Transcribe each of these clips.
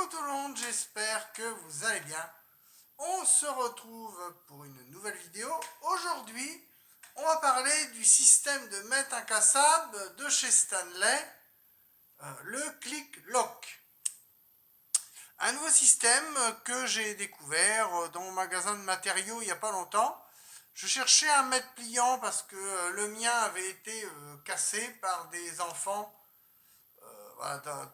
tout le monde, j'espère que vous allez bien. On se retrouve pour une nouvelle vidéo. Aujourd'hui, on va parler du système de mètre incassable de chez Stanley, le Click Lock. Un nouveau système que j'ai découvert dans mon magasin de matériaux il n'y a pas longtemps. Je cherchais un mètre pliant parce que le mien avait été cassé par des enfants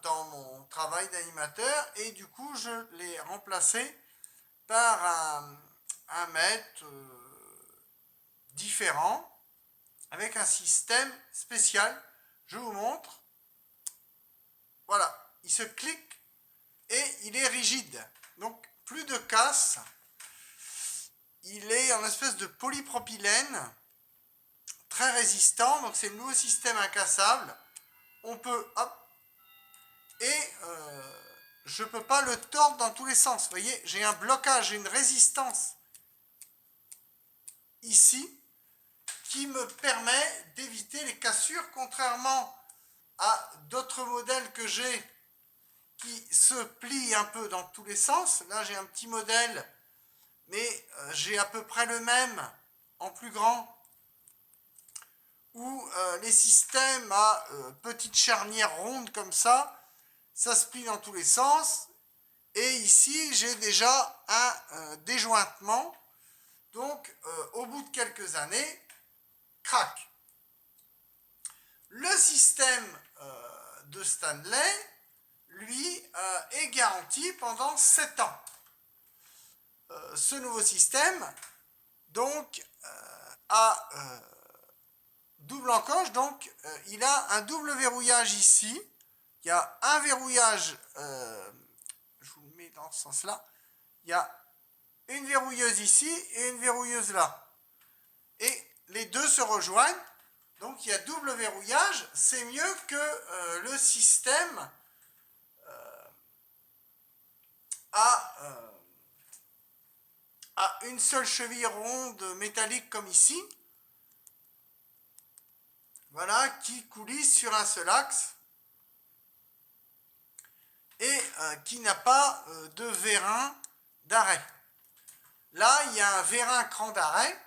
dans mon travail d'animateur, et du coup je l'ai remplacé par un mètre différent avec un système spécial. Je vous montre. Voilà, il se clique et il est rigide, donc plus de casse. Il est en espèce de polypropylène très résistant, donc c'est le nouveau système incassable. On peut et je ne peux pas le tordre dans tous les sens. Vous voyez, j'ai un blocage, j'ai une résistance ici qui me permet d'éviter les cassures, contrairement à d'autres modèles que j'ai qui se plient un peu dans tous les sens. Là, j'ai un petit modèle, mais j'ai à peu près le même en plus grand, où les systèmes à petites charnières rondes comme ça se plie dans tous les sens. Et ici, j'ai déjà un déjointement. Donc, au bout de quelques années, crac. Le système de Stanley, lui, est garanti pendant 7 ans. Ce nouveau système, donc, a double encoche. Donc, il a un double verrouillage ici. Il y a un verrouillage, je vous le mets dans ce sens-là. Il y a une verrouilleuse ici et une verrouilleuse là. Et les deux se rejoignent. Donc il y a double verrouillage. C'est mieux que le système à une seule cheville ronde métallique comme ici. Voilà, qui coulisse sur un seul axe. Et qui n'a pas de vérin d'arrêt. Là, il y a un vérin cran d'arrêt.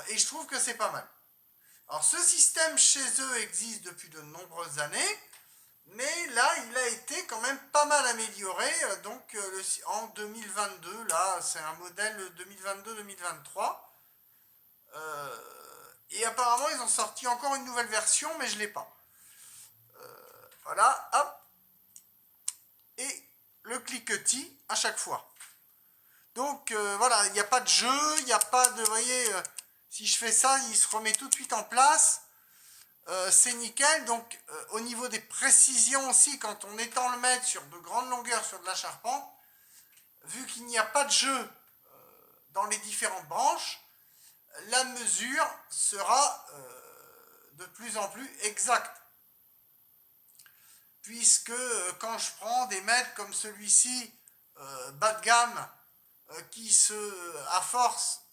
Et je trouve que c'est pas mal. Alors, ce système chez eux existe depuis de nombreuses années, mais là, il a été quand même pas mal amélioré. Donc, en 2022, là, c'est un modèle 2022-2023. Et apparemment, ils ont sorti encore une nouvelle version, mais je ne l'ai pas. Voilà, hop. Et le cliquetis à chaque fois. Donc, voilà, il n'y a pas de jeu, il n'y a pas de... Vous voyez, si je fais ça, il se remet tout de suite en place. C'est nickel. Donc, au niveau des précisions aussi, quand on étend le mètre sur de grandes longueurs sur de la charpente, vu qu'il n'y a pas de jeu dans les différentes branches, la mesure sera de plus en plus exacte. Puisque quand je prends des mètres comme celui-ci, bas de gamme, qui à force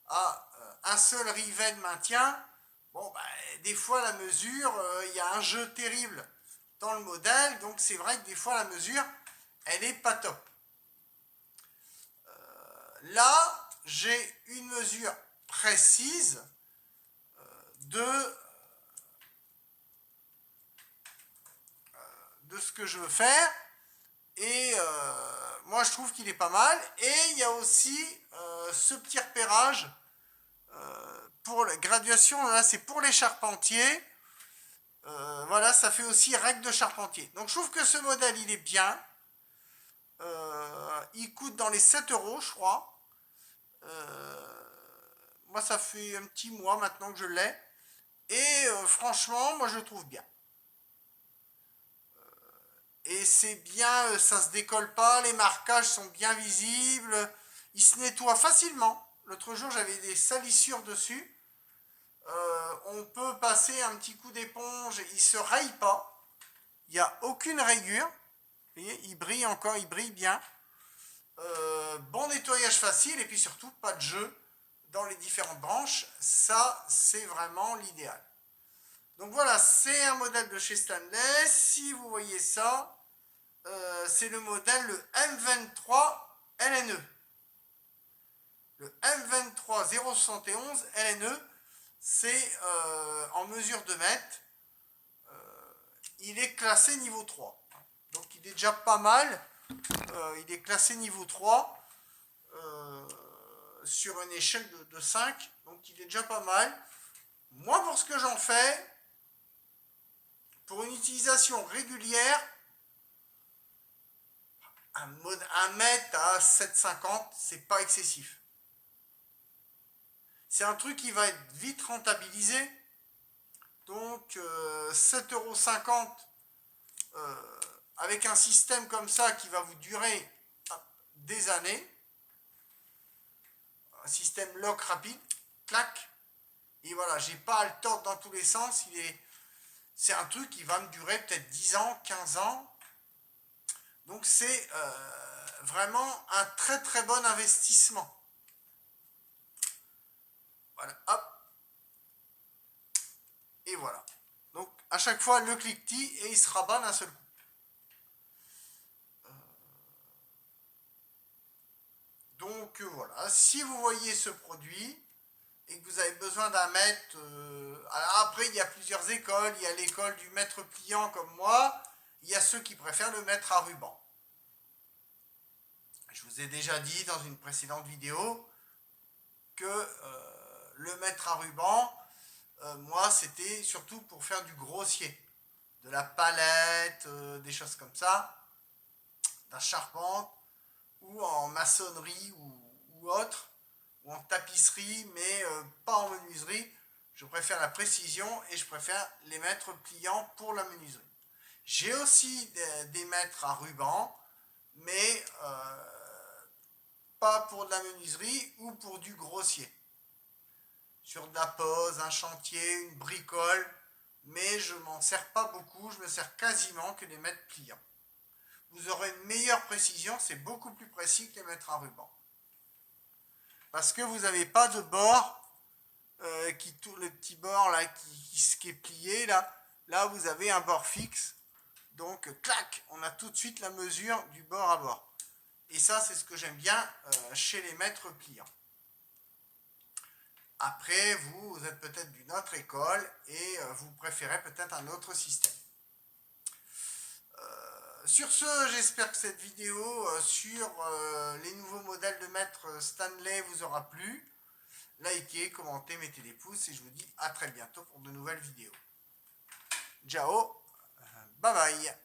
à un seul rivet de maintien, bon, des fois la mesure, il y a un jeu terrible dans le modèle, donc c'est vrai que des fois la mesure, elle n'est pas top. Là, j'ai une mesure précise de ce que je veux faire, et moi je trouve qu'il est pas mal. Et il y a aussi ce petit repérage pour la graduation, là c'est pour les charpentiers. Voilà, ça fait aussi règle de charpentier. Donc je trouve que ce modèle il est bien. Il coûte dans les 7 euros, je crois. Moi ça fait un petit mois maintenant que je l'ai, et franchement moi je le trouve bien. Et c'est bien, ça se décolle pas, les marquages sont bien visibles, il se nettoie facilement. L'autre jour j'avais des salissures dessus. On peut passer un petit coup d'éponge, il ne se raye pas, il n'y a aucune rayure. Vous voyez, il brille encore, il brille bien. Bon nettoyage facile, et puis surtout pas de jeu dans les différentes branches. Ça c'est vraiment l'idéal. Donc voilà, c'est un modèle de chez Stanley. Si vous voyez ça, c'est le modèle le M23 LNE. Le M23 071 LNE, c'est en mesure de mètre. Il est classé niveau 3. Donc il est déjà pas mal. Il est classé niveau 3 sur une échelle de 5. Donc il est déjà pas mal. Moi, pour ce que j'en fais, pour une utilisation régulière, un mètre à 7,50, c'est pas excessif. C'est un truc qui va être vite rentabilisé. Donc 7,50 € avec un système comme ça qui va vous durer des années. Un système lock rapide, clac. Et voilà, j'ai pas à le tordre dans tous les sens. C'est un truc qui va me durer peut-être 10 ans, 15 ans. Donc c'est vraiment un très très bon investissement. Voilà, hop. Et voilà. Donc à chaque fois le cliquetis et il se rabat d'un seul coup. Donc voilà, si vous voyez ce produit et que vous avez besoin d'un mètre, alors après il y a plusieurs écoles, il y a l'école du mètre pliant comme moi, il y a ceux qui préfèrent le mètre à ruban. Je vous ai déjà dit dans une précédente vidéo que le mètre à ruban, moi c'était surtout pour faire du grossier, de la palette, des choses comme ça, de la charpente, ou en maçonnerie ou autre, ou en tapisserie, mais pas en menuiserie. Je préfère la précision et je préfère les mètres pliants pour la menuiserie. J'ai aussi des mètres à ruban, mais pas pour de la menuiserie ou pour du grossier. Sur de la pose, un chantier, une bricole, mais je m'en sers pas beaucoup, je me sers quasiment que des mètres pliants. Vous aurez une meilleure précision, c'est beaucoup plus précis que les mètres à ruban. Parce que vous n'avez pas de bord, tout le petit bord là qui est plié, là vous avez un bord fixe. Donc clac, on a tout de suite la mesure du bord à bord. Et ça c'est ce que j'aime bien chez les mètres pliants. Après, vous êtes peut-être d'une autre école et vous préférez peut-être un autre système. Sur ce, j'espère que cette vidéo sur les nouveaux modèles de mètres Stanley vous aura plu. Likez, commentez, mettez des pouces et je vous dis à très bientôt pour de nouvelles vidéos. Ciao, bye bye.